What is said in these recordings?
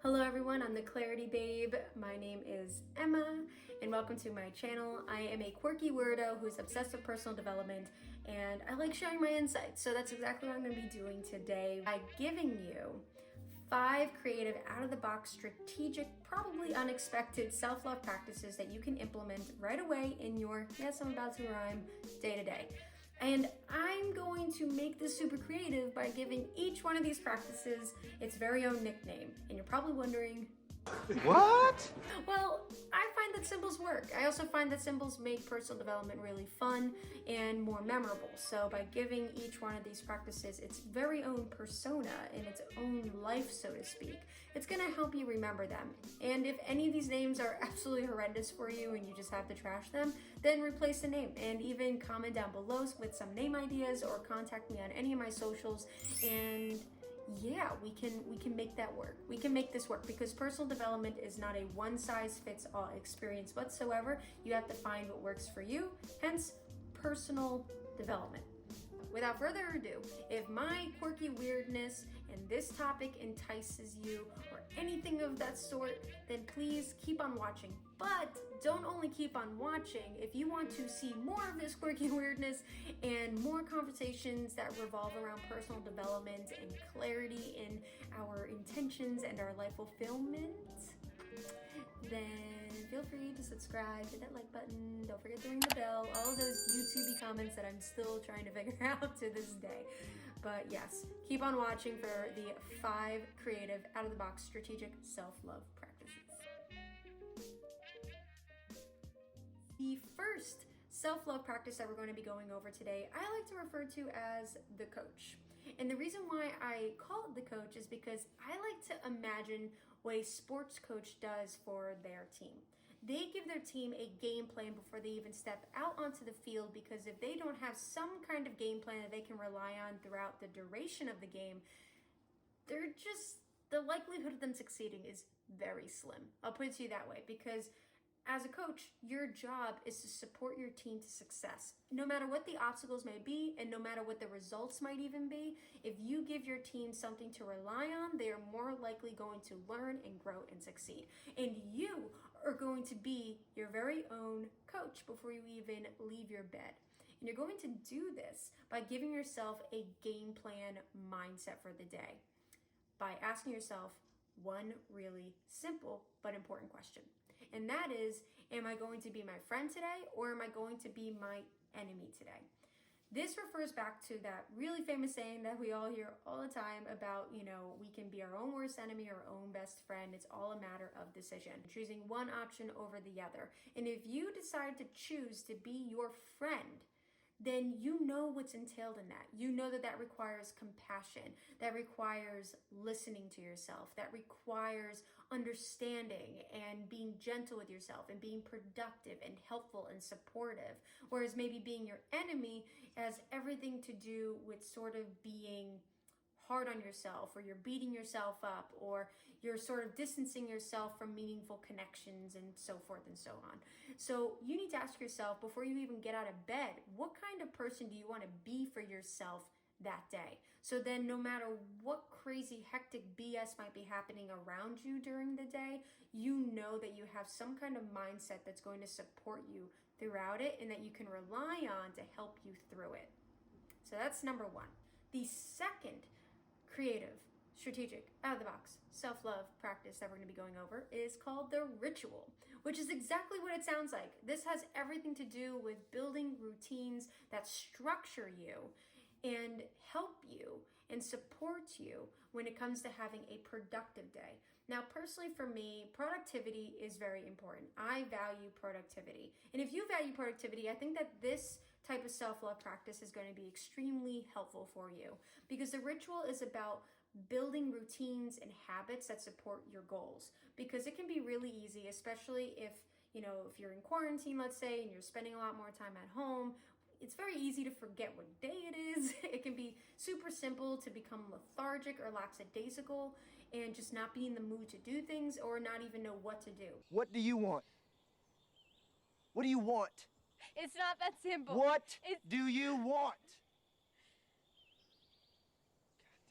Hello everyone, I'm the Clarity Babe. My name is Emma and welcome to my channel. I am a quirky weirdo who's obsessed with personal development and I like sharing my insights. So that's exactly what I'm going to be doing today by giving you 5 creative, out-of-the-box, strategic, probably unexpected self-love practices that you can implement right away in your, yes, I'm about to rhyme, day-to-day. And I'm going to make this super creative by giving each one of these practices its very own nickname. And you're probably wondering, what? Well, I find that symbols work. I also find that symbols make personal development really fun and more memorable. So by giving each one of these practices its very own persona and its own life, so to speak, it's gonna help you remember them. And if any of these names are absolutely horrendous for you and you just have to trash them, then replace the name and even comment down below with some name ideas or contact me on any of my socials and yeah, we can make that work. We can make this work because personal development is not a one-size-fits-all experience whatsoever. You have to find what works for you, hence personal development. Without further ado, if my quirky weirdness and this topic entices you or anything of that sort, then please keep on watching. But don't only keep on watching. If you want to see more of this quirky weirdness and more conversations that revolve around personal development and clarity in our intentions and our life fulfillment, then feel free to subscribe, hit that like button, don't forget to ring the bell, all of those YouTube comments that I'm still trying to figure out to this day. But yes, keep on watching for the 5 creative, out-of-the-box, strategic self-love practices. The first self-love practice that we're going to be going over today, I like to refer to as the coach. And the reason why I call it the coach is because I like to imagine what a sports coach does for their team. They give their team a game plan before they even step out onto the field, because if they don't have some kind of game plan that they can rely on throughout the duration of the game, the likelihood of them succeeding is very slim. I'll put it to you that way, because as a coach, your job is to support your team to success. No matter what the obstacles may be and no matter what the results might even be, if you give your team something to rely on, they are more likely going to learn and grow and succeed. And you are going to be your very own coach before you even leave your bed. And you're going to do this by giving yourself a game plan mindset for the day, by asking yourself one really simple but important question. And that is, am I going to be my friend today or am I going to be my enemy today? This refers back to that really famous saying that we all hear all the time about, we can be our own worst enemy, our own best friend. It's all a matter of decision, choosing one option over the other. And if you decide to choose to be your friend, then you know what's entailed in that. You know that that requires compassion, that requires listening to yourself, that requires understanding and being gentle with yourself and being productive and helpful and supportive. Whereas maybe being your enemy has everything to do with sort of being hard on yourself, or you're beating yourself up, or you're sort of distancing yourself from meaningful connections and so forth and so on. So you need to ask yourself before you even get out of bed, what kind of person do you want to be for yourself that day? So then no matter what crazy hectic BS might be happening around you during the day, you know that you have some kind of mindset that's going to support you throughout it and that you can rely on to help you through it. So that's number 1. The second creative, strategic, out-of-the-box, self-love practice that we're going to be going over is called the ritual, which is exactly what it sounds like. This has everything to do with building routines that structure you and help you and support you when it comes to having a productive day. Now, personally for me, productivity is very important. I value productivity. And if you value productivity, I think that this type of self-love practice is going to be extremely helpful for you, because the ritual is about building routines and habits that support your goals, because it can be really easy, especially if you're in quarantine, let's say, and you're spending a lot more time at home. It's very easy to forget what day it is. It can be super simple to become lethargic or lackadaisical and just not be in the mood to do things or not even know what to do. What do you want? What do you want? It's not that simple. What do you want?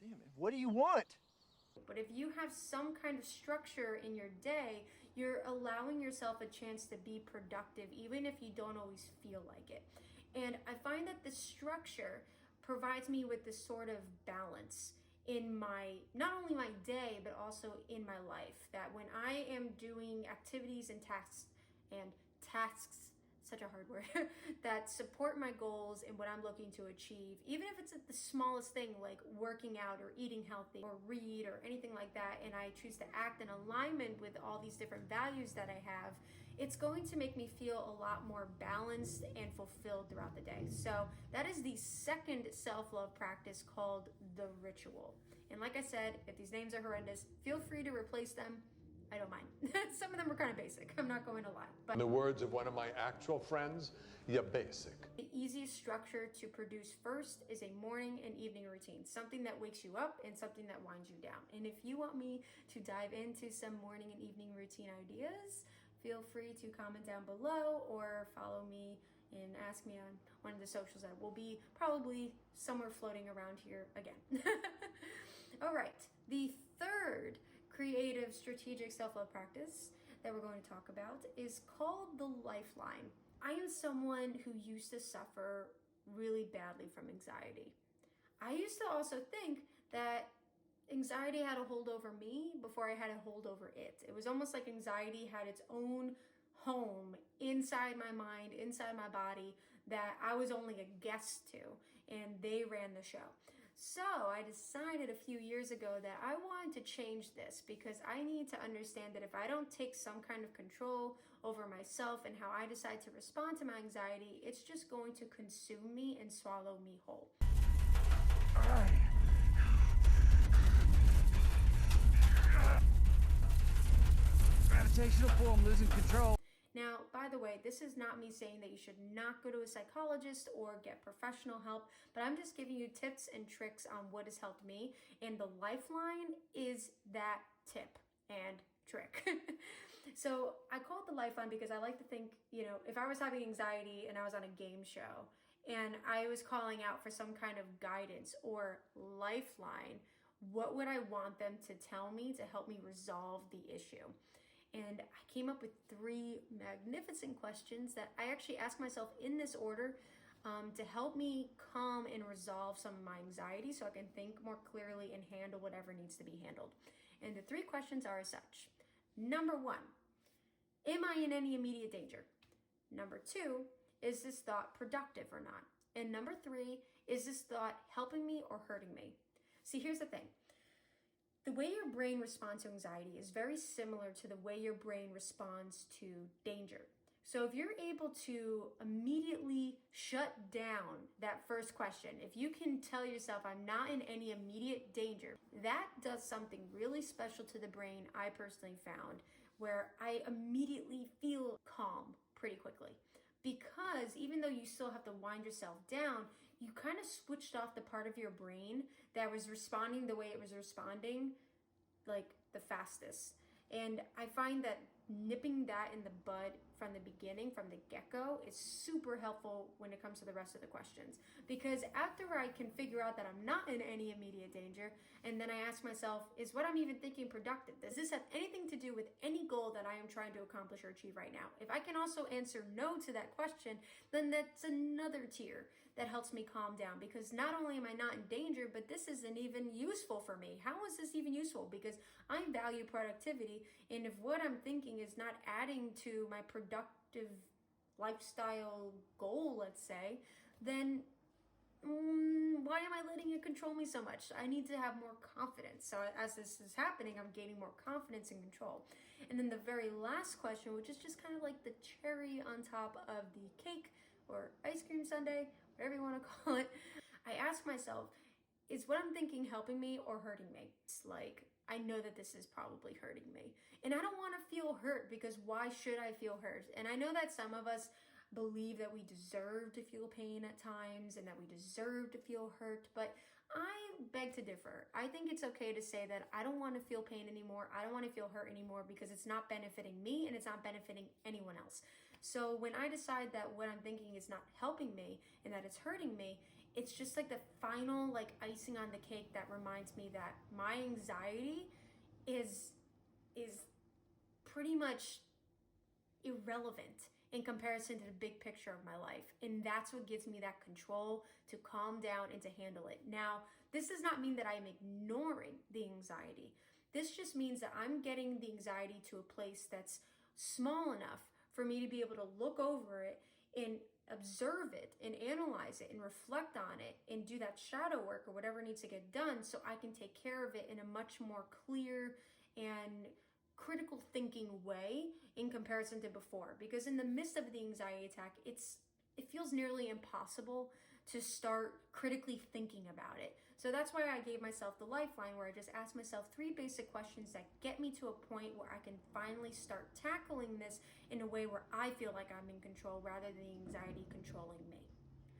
God damn it. What do you want? But if you have some kind of structure in your day, you're allowing yourself a chance to be productive, even if you don't always feel like it. And I find that the structure provides me with this sort of balance in my, not only my day, but also in my life. That when I am doing activities and tasks, such a hard word, that support my goals and what I'm looking to achieve, even if it's the smallest thing like working out or eating healthy or read or anything like that, and I choose to act in alignment with all these different values that I have, it's going to make me feel a lot more balanced and fulfilled throughout the day. So that is the second self-love practice, called the ritual. And like I said, if these names are horrendous, feel free to replace them. I don't mind. Some of them are kind of basic. I'm not going to lie. But in the words of one of my actual friends, you're basic. The easiest structure to produce first is a morning and evening routine, something that wakes you up and something that winds you down. And if you want me to dive into some morning and evening routine ideas, feel free to comment down below or follow me and ask me on one of the socials that will be probably somewhere floating around here again. All right, the third creative strategic self-love practice that we're going to talk about is called the Lifeline. I am someone who used to suffer really badly from anxiety. I used to also think that anxiety had a hold over me before I had a hold over it. It was almost like anxiety had its own home inside my mind, inside my body, that I was only a guest to, and they ran the show. So I decided a few years ago that I wanted to change this, because I need to understand that if I don't take some kind of control over myself and how I decide to respond to my anxiety, it's just going to consume me and swallow me whole. Gravitational pull, I'm losing control. Now, by the way, this is not me saying that you should not go to a psychologist or get professional help, but I'm just giving you tips and tricks on what has helped me, and the Lifeline is that tip and trick. So I call it the Lifeline because I like to think, if I was having anxiety and I was on a game show and I was calling out for some kind of guidance or lifeline, what would I want them to tell me to help me resolve the issue? And I came up with 3 magnificent questions that I actually ask myself in this order to help me calm and resolve some of my anxiety so I can think more clearly and handle whatever needs to be handled. And the 3 questions are as such. Number 1, am I in any immediate danger? Number 2, is this thought productive or not? And number 3, is this thought helping me or hurting me? See, here's the thing. The way your brain responds to anxiety is very similar to the way your brain responds to danger. So if you're able to immediately shut down that first question, if you can tell yourself, I'm not in any immediate danger, that does something really special to the brain, I personally found, where I immediately feel calm pretty quickly. Because even though you still have to wind yourself down, you kind of switched off the part of your brain that was responding the way it was responding, like the fastest. And I find that nipping that in the bud from the beginning, from the get-go, is super helpful when it comes to the rest of the questions. Because after I can figure out that I'm not in any immediate danger, and then I ask myself, is what I'm even thinking productive? Does this have anything to do with any goal that I am trying to accomplish or achieve right now? If I can also answer no to that question, then that's another tier that helps me calm down, because not only am I not in danger, but this isn't even useful for me. How is this even useful? Because I value productivity, and if what I'm thinking is not adding to my productive lifestyle goal, let's say, then why am I letting it control me so much? I need to have more confidence. So as this is happening, I'm gaining more confidence and control. And then the very last question, which is just kind of like the cherry on top of the cake or ice cream sundae, whatever you want to call it, I ask myself, is what I'm thinking helping me or hurting me? It's like, I know that this is probably hurting me. And I don't want to feel hurt, because why should I feel hurt? And I know that some of us believe that we deserve to feel pain at times and that we deserve to feel hurt, but I beg to differ. I think it's okay to say that I don't want to feel pain anymore. I don't want to feel hurt anymore, because it's not benefiting me and it's not benefiting anyone else. So when I decide that what I'm thinking is not helping me and that it's hurting me, it's just like the final like icing on the cake that reminds me that my anxiety is pretty much irrelevant in comparison to the big picture of my life. And that's what gives me that control to calm down and to handle it. Now, this does not mean that I am ignoring the anxiety. This just means that I'm getting the anxiety to a place that's small enough for me to be able to look over it and observe it and analyze it and reflect on it and do that shadow work or whatever needs to get done so I can take care of it in a much more clear and critical thinking way in comparison to before. Because in the midst of the anxiety attack, it feels nearly impossible to start critically thinking about it. So that's why I gave myself the Lifeline, where I just asked myself 3 basic questions that get me to a point where I can finally start tackling this in a way where I feel like I'm in control rather than the anxiety controlling me.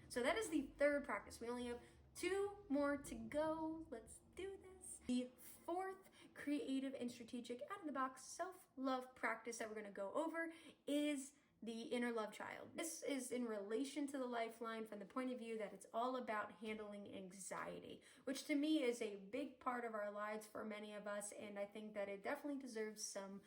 So that is the 3rd practice. We only have 2 more to go. Let's do this. The 4th creative and strategic out-of-the-box self-love practice that we're going to go over is the inner love child. This is in relation to the Lifeline from the point of view that it's all about handling anxiety, which to me is a big part of our lives for many of us, and I think that it definitely deserves some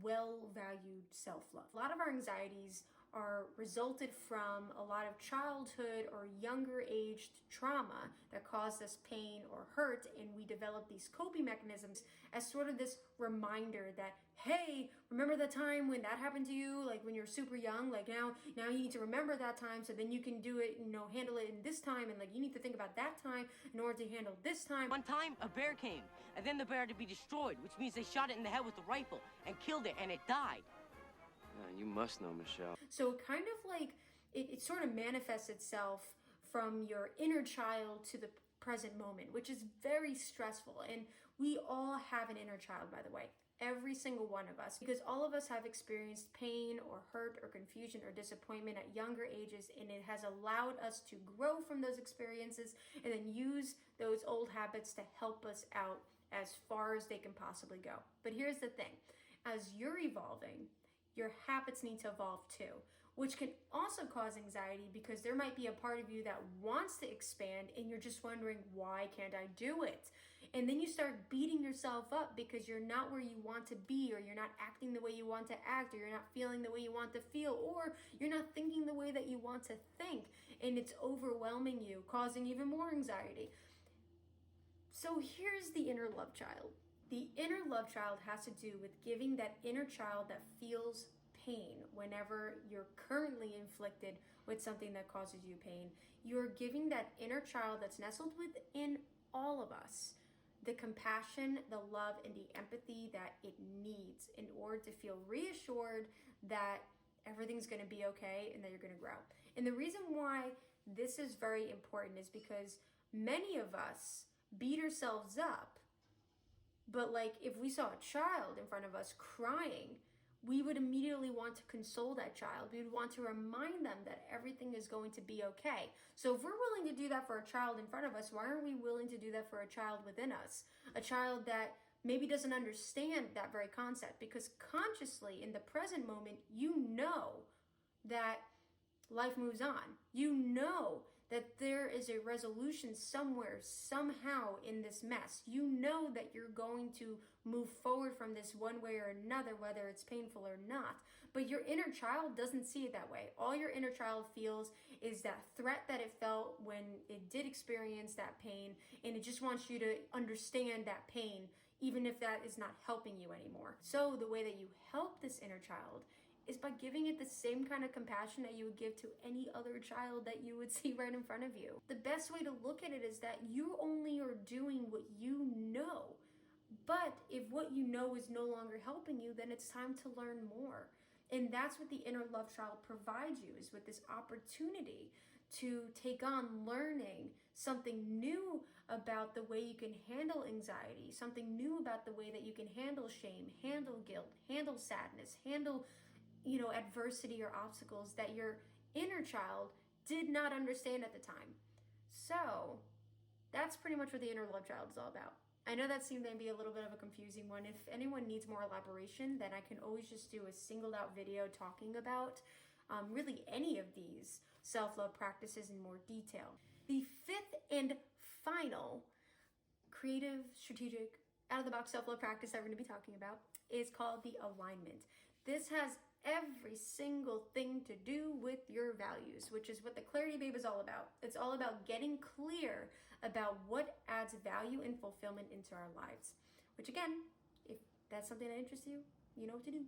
well-valued self-love. A lot of our anxieties are resulted from a lot of childhood or younger aged trauma that caused us pain or hurt, and we develop these coping mechanisms as sort of this reminder that, hey, remember the time when that happened to you, like when you're super young, like now you need to remember that time so then you can do it, handle it in this time, and like you need to think about that time in order to handle this time. One time, a bear came, and then the bear had to be destroyed, which means they shot it in the head with a rifle and killed it, and it died. You must know, Michelle. So kind of like it sort of manifests itself from your inner child to the present moment, which is very stressful. And we all have an inner child, by the way, every single one of us, because all of us have experienced pain or hurt or confusion or disappointment at younger ages, and it has allowed us to grow from those experiences and then use those old habits to help us out as far as they can possibly go. But here's the thing, as you're evolving, your habits need to evolve too, which can also cause anxiety because there might be a part of you that wants to expand and you're just wondering, why can't I do it? And then you start beating yourself up because you're not where you want to be, or you're not acting the way you want to act, or you're not feeling the way you want to feel, or you're not thinking the way that you want to think, and it's overwhelming you, causing even more anxiety. So here's the inner love child. The inner love child has to do with giving that inner child that feels pain whenever you're currently inflicted with something that causes you pain. You're giving that inner child that's nestled within all of us the compassion, the love, and the empathy that it needs in order to feel reassured that everything's going to be okay and that you're going to grow. And the reason why this is very important is because many of us beat ourselves up. But like if we saw a child in front of us crying, we would immediately want to console that child. We would want to remind them that everything is going to be okay. So if we're willing to do that for a child in front of us, why aren't we willing to do that for a child within us? A child that maybe doesn't understand that very concept, because consciously in the present moment, you know that life moves on. You know that there is a resolution somewhere, somehow in this mess. You know that you're going to move forward from this one way or another, whether it's painful or not. But your inner child doesn't see it that way. All your inner child feels is that threat that it felt when it did experience that pain, and it just wants you to understand that pain, even if that is not helping you anymore. So the way that you help this inner child is by giving it the same kind of compassion that you would give to any other child that you would see right in front of you. The best way to look at it is that you only are doing what you know. But if what you know is no longer helping you, then it's time to learn more. And that's what the inner love child provides you, is with this opportunity to take on learning something new about the way you can handle anxiety, something new about the way that you can handle shame, handle guilt, handle sadness, handle adversity or obstacles that your inner child did not understand at the time. So that's pretty much what the inner love child is all about. I know that seemed to be a little bit of a confusing one. If anyone needs more elaboration, then I can always just do a singled out video talking about really any of these self-love practices in more detail. The fifth and final creative, strategic, out-of-the-box self-love practice that we're going to be talking about is called the alignment. This has every single thing to do with your values, which is what the Clarity Babe is all about. It's all about getting clear about what adds value and fulfillment into our lives, which again, if that's something that interests you, you know what to do.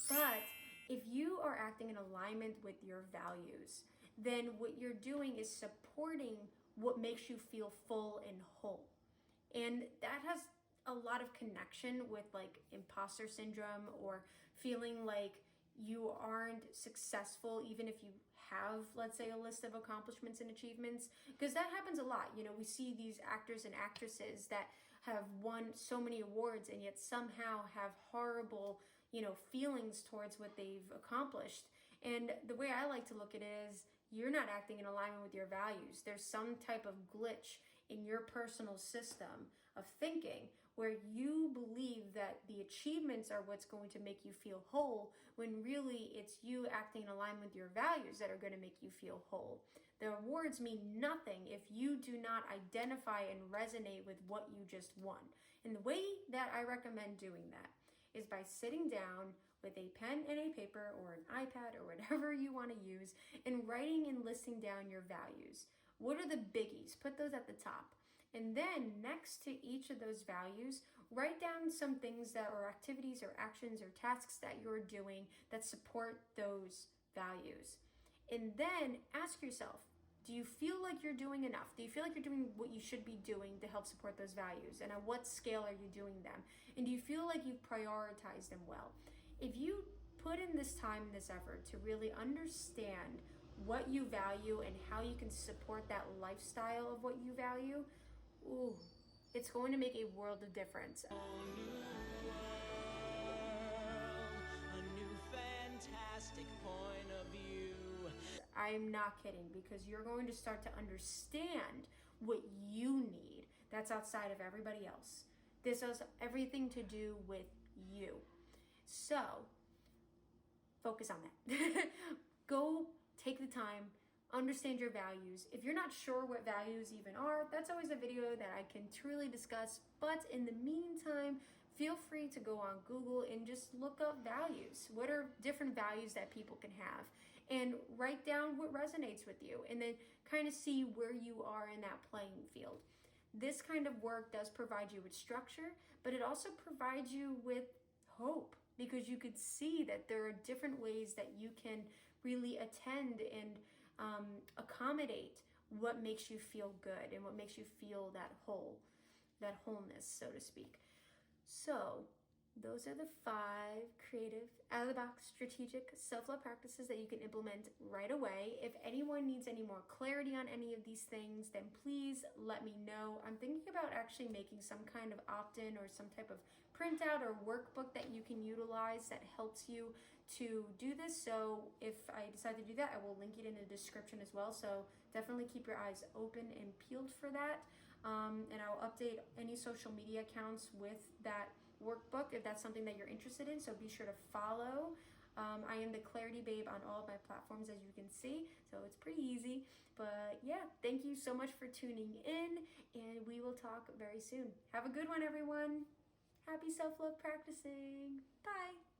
But if you are acting in alignment with your values, then what you're doing is supporting what makes you feel full and whole. And that has a lot of connection with like imposter syndrome or feeling like you aren't successful even if you have, let's say, a list of accomplishments and achievements, because that happens a lot. You know, we see these actors and actresses that have won so many awards and yet somehow have horrible, feelings towards what they've accomplished. And the way I like to look at it is you're not acting in alignment with your values. There's some type of glitch in your personal system of thinking where you believe that the achievements are what's going to make you feel whole, when really it's you acting in alignment with your values that are going to make you feel whole. The awards mean nothing if you do not identify and resonate with what you just won. And the way that I recommend doing that is by sitting down with a pen and a paper or an iPad or whatever you want to use and writing and listing down your values. What are the biggies? Put those at the top. And then next to each of those values, write down some things that are activities or actions or tasks that you're doing that support those values. And then ask yourself, do you feel like you're doing enough? Do you feel like you're doing what you should be doing to help support those values? And at what scale are you doing them? And do you feel like you've prioritized them well? If you put in this time and this effort to really understand what you value and how you can support that lifestyle of what you value, it's going to make a world of difference. A new fantastic point of view. I'm not kidding, because you're going to start to understand what you need that's outside of everybody else. This has everything to do with you. So, focus on that. Go take the time, understand your values. If you're not sure what values even are, that's always a video that I can truly discuss. But in the meantime, feel free to go on Google and just look up values. What are different values that people can have? And write down what resonates with you, and then kind of see where you are in that playing field. This kind of work does provide you with structure, but it also provides you with hope, because you could see that there are different ways that you can really attend and accommodate what makes you feel good and what makes you feel that wholeness, so to speak. So those are the 5 creative, out-of-the-box, strategic self-love practices that you can implement right away. If anyone needs any more clarity on any of these things, then please let me know. I'm thinking about actually making some kind of opt-in or some type of printout or workbook that you can utilize that helps you to do this. So if I decide to do that, I will link it in the description as well. So definitely keep your eyes open and peeled for that. And I'll update any social media accounts with that workbook if that's something that you're interested in. So be sure to follow. I am the Clarity Babe on all of my platforms, as you can see. So it's pretty easy. But yeah, thank you so much for tuning in, and we will talk very soon. Have a good one, everyone. Happy self-love practicing. Bye.